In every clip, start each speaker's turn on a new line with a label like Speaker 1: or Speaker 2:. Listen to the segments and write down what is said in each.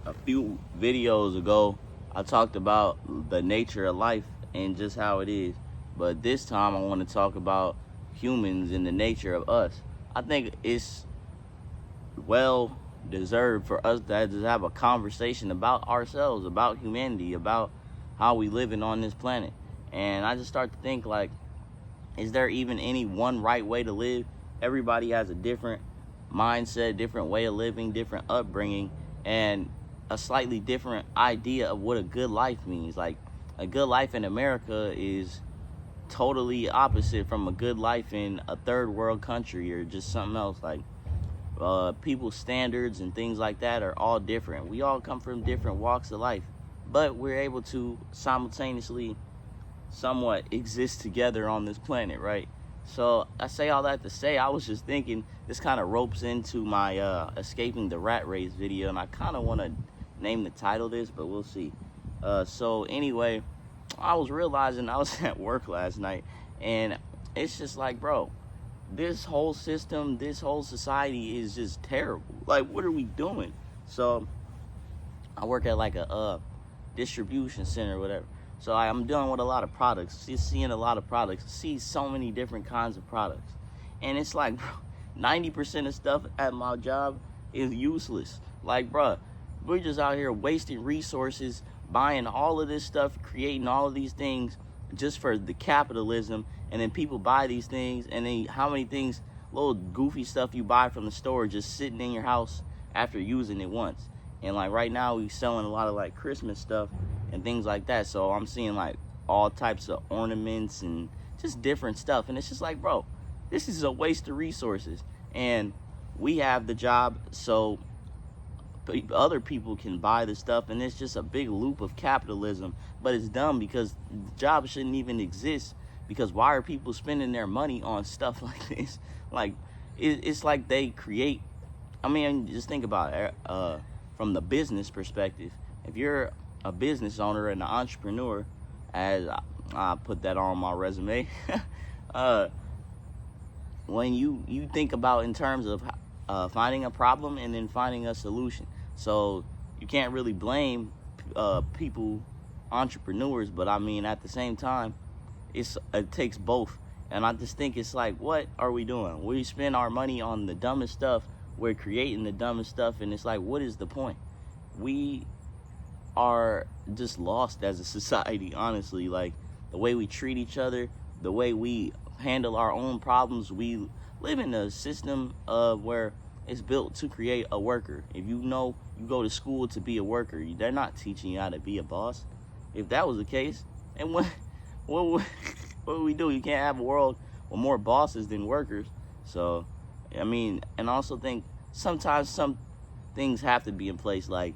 Speaker 1: A few videos ago, I talked about the nature of life and just how it is. But this time, I want to talk about humans and the nature of us. I think it's well deserved for us to just have a conversation about ourselves, about humanity, about how we living on this planet. And I just start to think like, is there even any one right way to live? Everybody has a different mindset, different way of living, different upbringing, and a slightly different idea of what a good life means. Like, a good life in America is totally opposite from a good life in a third world country or just something else. Like, people's standards and things like that are all different. We all come from different walks of life, but we're able to simultaneously somewhat exist together on this planet, right? So I say all that to say, I was just thinking this kind of ropes into my escaping the rat race video, and I kind of want to name the title this, but we'll see. So anyway, I was realizing I was at work last night, and it's just like, bro, this whole system, this whole society is just terrible. Like, what are we doing? So I work at like a distribution center or whatever. So I'm dealing with a lot of products, just seeing a lot of products, see so many different kinds of products. And it's like, bro, 90% of stuff at my job is useless. Like, bro, we're just out here wasting resources, buying all of this stuff, creating all of these things just for the capitalism. And then people buy these things, and then how many things, little goofy stuff you buy from the store just sitting in your house after using it once. And like right now we selling a lot of like Christmas stuff and things like that. So I'm seeing like all types of ornaments and just different stuff. And it's just like, bro, this is a waste of resources. And we have the job so other people can buy the stuff, and it's just a big loop of capitalism. But it's dumb because jobs shouldn't even exist, because why are people spending their money on stuff like this? Like, it's like they create, I mean, just think about it, from the business perspective. If you're a business owner and an entrepreneur, as I put that on my resume, when you think about in terms of finding a problem and then finding a solution. So you can't really blame people, entrepreneurs, but I mean, at the same time, it takes both. And I just think it's like, what are we doing? We spend our money on the dumbest stuff, we're creating the dumbest stuff, and it's like, what is the point? We are just lost as a society, honestly. Like, the way we treat each other, the way we handle our own problems. We live in a system of where it's built to create a worker. If you know you go to school to be a worker, they're not teaching you how to be a boss. If that was the case, and what do we do? You can't have a world with more bosses than workers. So, I mean, and I also think sometimes some things have to be in place. Like,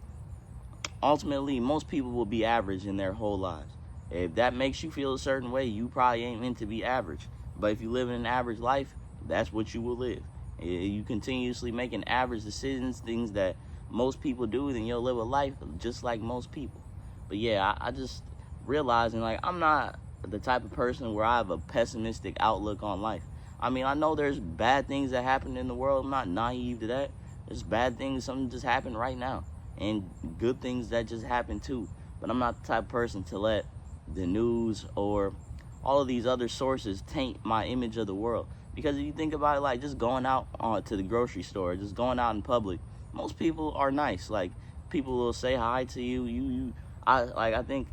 Speaker 1: ultimately, most people will be average in their whole lives. If that makes you feel a certain way, you probably ain't meant to be average. But if you live in an average life, that's what you will live. You continuously making average decisions, things that most people do, then you'll live a life just like most people. But yeah, I just realizing, like, I'm not the type of person where I have a pessimistic outlook on life. I mean, I know there's bad things that happen in the world. I'm not naive to that. There's bad things, something just happened right now, and good things that just happen too. But I'm not the type of person to let the news or all of these other sources taint my image of the world. Because if you think about it, like, just going out to the grocery store, just going out in public, most people are nice. Like, people will say hi to you. I think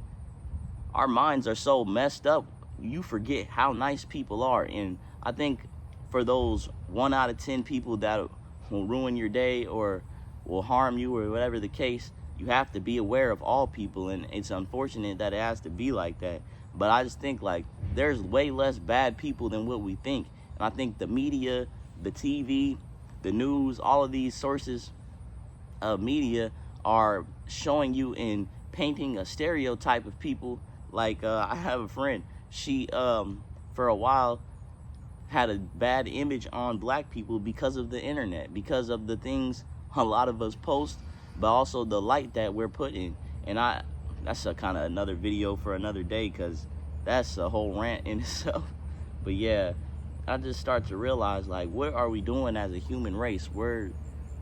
Speaker 1: our minds are so messed up, you forget how nice people are. And I think for those 1 out of 10 people that will ruin your day or will harm you or whatever the case, you have to be aware of all people. And it's unfortunate that it has to be like that. But I just think, like, there's way less bad people than what we think. And I think the media, the TV, the news, all of these sources of media are showing you and painting a stereotype of people. Like, I have a friend, she for a while had a bad image on black people because of the internet, because of the things a lot of us post, but also the light that we're putting. And that's a kind of another video for another day, because that's a whole rant in itself. But yeah, I just start to realize, like, what are we doing as a human race? We're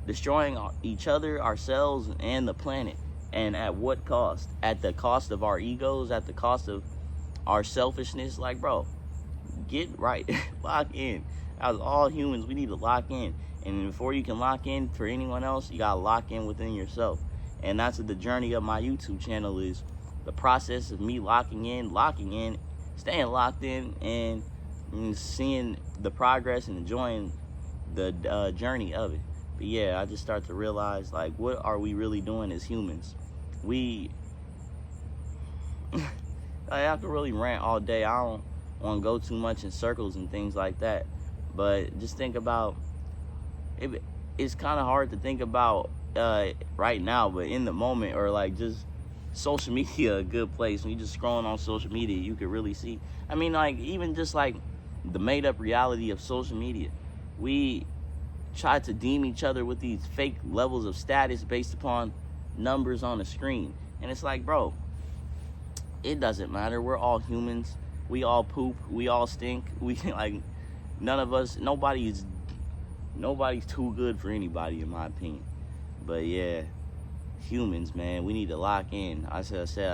Speaker 1: destroying each other, ourselves, and the planet. And at what cost? At the cost of our egos, at the cost of our selfishness. Like, bro, get right. Lock in. As all humans, we need to lock in. And before you can lock in for anyone else, you gotta lock in within yourself. And that's what the journey of my YouTube channel is. The process of me locking in, staying locked in, and seeing the progress and enjoying the journey of it. But yeah, I just start to realize, like, what are we really doing as humans? I could really rant all day. I don't want to go too much in circles and things like that. But just think about it. It's kind of hard to think about right now, but in the moment, or like just social media, a good place. When you just scrolling on social media, you could really see. I mean, like, even just like the made up reality of social media. We try to deem each other with these fake levels of status based upon numbers on the screen. And it's like, bro, it doesn't matter. We're all humans. We all poop. We all stink. We like, none of us, nobody's too good for anybody, in my opinion. But yeah, humans, man, we need to lock in. I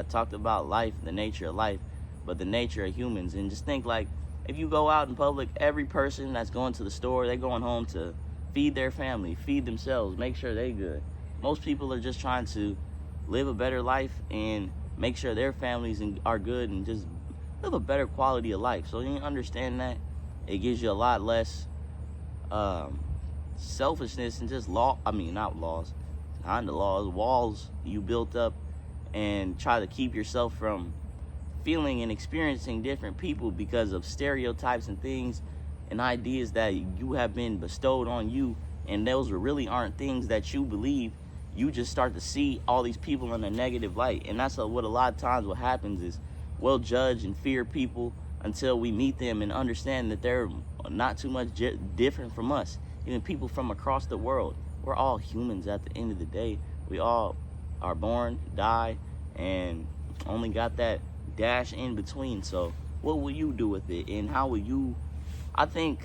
Speaker 1: talked about life, the nature of life, but the nature of humans. And just think, like, if you go out in public, every person that's going to the store, they're going home to feed their family, feed themselves, make sure they good. Most people are just trying to live a better life and make sure their families are good and just live a better quality of life. So you understand that it gives you a lot less selfishness and just walls you built up, and try to keep yourself from feeling and experiencing different people because of stereotypes and things and ideas that you have been bestowed on you, and those really aren't things that you believe. You just start to see all these people in a negative light, and that's what a lot of times what happens is we'll judge and fear people until we meet them and understand that they're not too much different from us. Even people from across the world, we're all humans at the end of the day. We all are born, die, and only got that dash in between. So what will you do with it, and how will you? I don't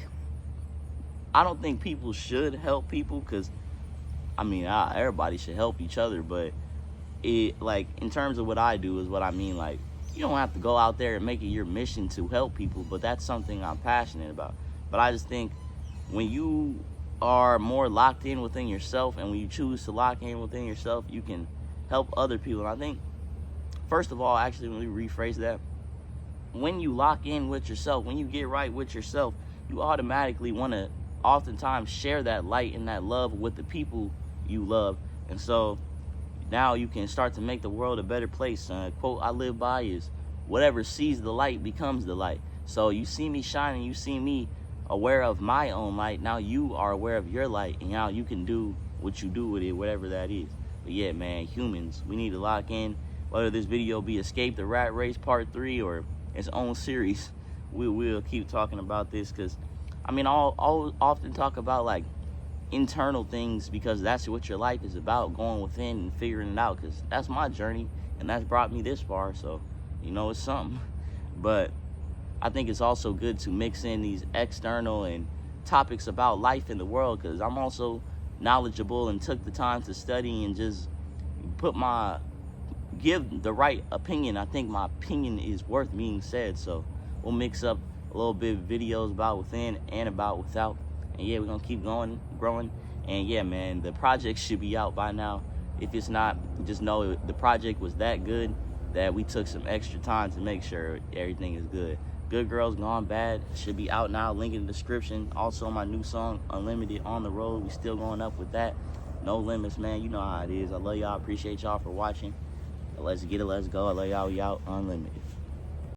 Speaker 1: think people should help people, because I mean, everybody should help each other, but it, like, in terms of what I do is what I mean. Like, you don't have to go out there and make it your mission to help people, but that's something I'm passionate about. But I just think when you are more locked in within yourself, and when you choose to lock in within yourself, you can help other people. And I think, first of all, actually, let me rephrase that. When you lock in with yourself, when you get right with yourself, you automatically want to oftentimes share that light and that love with the people you love. And so now you can start to make the world a better place. Quote I live by is, whatever sees the light becomes the light. So you see me shining, you see me aware of my own light. Now you are aware of your light, and now you can do what you do with it, whatever that is. But yeah, man, humans, we need to lock in. Whether this video be Escape the Rat Race Part 3 or its own series, we will keep talking about this, because I mean, I'll often talk about like internal things, because that's what your life is about, going within and figuring it out, because that's my journey and that's brought me this far. So, you know, it's something. But I think it's also good to mix in these external and topics about life in the world, because I'm also knowledgeable and took the time to study and just give the right opinion. I think my opinion is worth being said. So we'll mix up a little bit of videos about within and about without. And yeah, we're gonna keep going, growing. And yeah, man, the project should be out by now. If it's not, just know the project was that good that we took some extra time to make sure everything is good. Good Girls Gone Bad should be out now, link in the description. Also my new song, Unlimited, on the road. We still going up with that. No limits, man. You know how it is. I love y'all, appreciate y'all for watching. Let's get it, let's go. I love y'all, we out, unlimited.